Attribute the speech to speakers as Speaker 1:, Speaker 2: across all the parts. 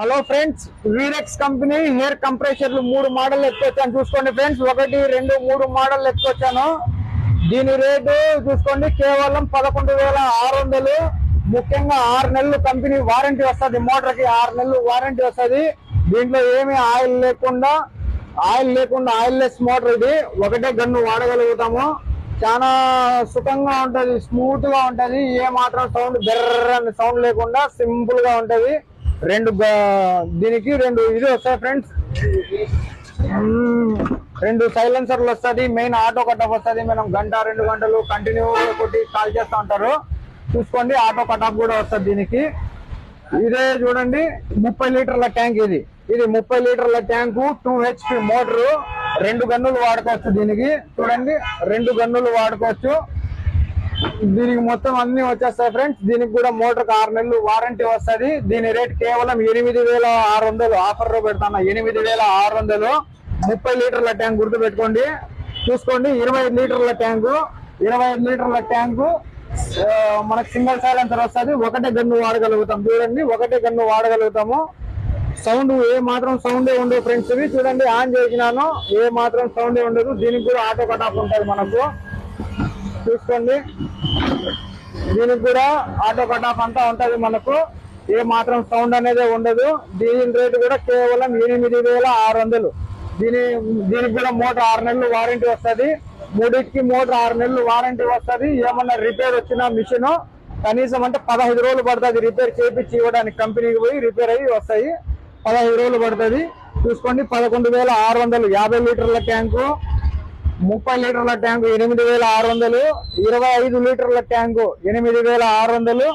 Speaker 1: Hello friends, వీరెక్స్ company air కంప్రెషర్లు 3 model ఎత్తుకొచ్చాను. చూసుకోండి ఫ్రెండ్స్, 1, 2, 3 మోడల్ ఎత్తుకొచ్చాను. దీని రేటు చూసుకోండి, కేవలం 11,600. ముఖ్యంగా 6 నెలలు కంపెనీ వారంటీ వస్తుంది. మోటార్ కి 6 నెలలు వారంటీ వస్తుంది. దీంట్లో ఏమి ఆయిల్ లేకుండా ఆయిల్ లెస్ మోటార్. ఇది ఒకటే గన్ను వాడగలుగుతాము. చాలా సుఖంగా ఉంటది, స్మూత్ గా ఉంటది. ఏ మాత్రం సౌండ్ బెర్ర సౌండ్ లేకుండా సింపుల్ గా ఉంటది. దీనికి రెండు ఇది వస్తాయి ఫ్రెండ్స్, 2 సైలెన్సర్లు వస్తుంది. మెయిన్ ఆటో కటాఫ్ వస్తుంది. మనం 1-2 గంటలు కంటిన్యూ కొట్టి కాల్ చేస్తూ ఉంటారు. చూసుకోండి, ఆటో కటాఫ్ కూడా వస్తుంది దీనికి. ఇదే చూడండి, 30 లీటర్ల ట్యాంక్. ఇది 30 లీటర్ల ట్యాంకు, 2 HP మోటరు. 2 గన్నులు వాడుకోవచ్చు. దీనికి చూడండి, 2 గన్నులు వాడుకోవచ్చు. దీనికి మొత్తం అన్ని వచ్చేస్తాయి ఫ్రెండ్స్. దీనికి కూడా మోటార్ 6 నెలలు వారంటీ వస్తుంది. దీని రేట్ కేవలం 8,600. ఆఫర్ లో పెడతాను, 8,600. 30 లీటర్ల ట్యాంక్ గుర్తు పెట్టుకోండి. చూసుకోండి, 25 లీటర్ల ట్యాంకు. 25 లీటర్ల ట్యాంకు మనకు సింగిల్ సైలెన్సర్ వస్తుంది. ఒకటే గన్ను వాడగలుగుతాం. చూడండి, ఒకటే గన్ను వాడగలుగుతాము. సౌండ్ ఏ మాత్రం సౌండే ఉండదు ఫ్రెండ్స్. ఇవి చూడండి, ఆన్ చేసినాను, ఏ మాత్రం సౌండే ఉండదు. దీనికి కూడా ఆటో కట్ ఆఫ్ ఉంటుంది మనకు. చూసుకోండి, దీనికి కూడా ఆటో కట్ ఆఫ్ అంతా ఉంటది మనకు. ఏ మాత్రం సౌండ్ అనేది ఉండదు. దీని రేటు కూడా కేవలం 8,600. దీనికి కూడా మోటార్ 6 నెలలు వారంటీ వస్తుంది. 3కి మోటార్ 6 నెలలు వారంటీ వస్తుంది. ఏమన్నా రిపేర్ వచ్చిన మిషన్ కనీసం అంటే 15 రోజులు పడుతుంది రిపేర్ చేయించి ఇవ్వడానికి. కంపెనీకి పోయి రిపేర్ అయ్యి వస్తాయి. 15 రోజులు పడుతుంది. చూసుకోండి, 11,600. 50 లీటర్ల ట్యాంకు, 30 లీటర్ల ట్యాంకు 8,600. 25 లీటర్ల ట్యాంకు 8,600.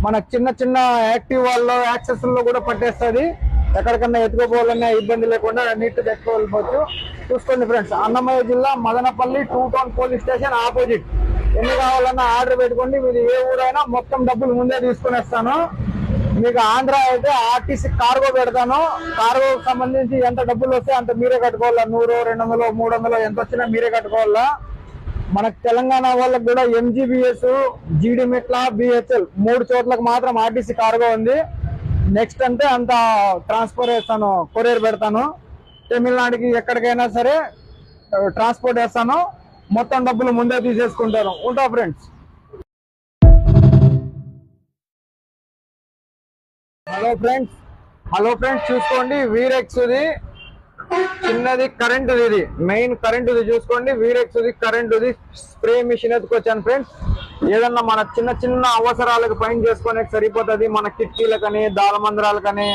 Speaker 1: మనకు చిన్న చిన్న యాక్టివ్ వాళ్ళలో యాక్సెస్ లో కూడా పట్టేస్తుంది. ఎక్కడికన్నా ఎత్తుకోపోవాలన్నా ఇబ్బంది లేకుండా నీట్ గా ఎత్తుకోవచ్చు. చూసుకోండి ఫ్రెండ్స్, అన్నమయ్య జిల్లా Madanapalle 2 town police station opposite. ఎన్ని కావాలన్నా ఆర్డర్ పెట్టుకోండి. మీది ఏ ఊరైనా మొత్తం డబ్బులు ముందే తీసుకునేస్తాను. మీకు ఆంధ్ర అయితే ఆర్టీసీ కార్గో పెడతాను. కార్గోకి సంబంధించి ఎంత డబ్బులు వస్తే అంత మీరే కట్టుకోవాలా. 100, 200, 300 ఎంత వచ్చినా మీరే కట్టుకోవాలా. మనకు తెలంగాణ వాళ్ళకి కూడా MGBS, జీడిమెట్ల, BHL 3 చోట్లకు మాత్రం ఆర్టీసీ కార్గో ఉంది. నెక్స్ట్ అంటే అంత ట్రాన్స్పోర్ట్ వేస్తాను, కొరియర్ పెడతాను. తమిళనాడుకి ఎక్కడికైనా సరే ట్రాన్స్పోర్ట్ వేస్తాను. మొత్తం డబ్బులు ముందే తీసేసుకుంటాను. ఉంటా ఫ్రెండ్స్. హలో ఫ్రెండ్స్, చూసుకోండి, వీరెక్స్ చిన్నది కరెంట్. ఇది మెయిన్ కరెంట్. చూసుకోండి, వీరెక్స్ కరెంట్ స్ప్రే మిషన్ ఎత్తుకొచ్చాను ఫ్రెండ్స్. ఏదన్నా మన చిన్న చిన్న అవసరాలకు పైన చేసుకునే సరిపోతుంది. మన కిటికీలకని, దాలమందిరాలకని,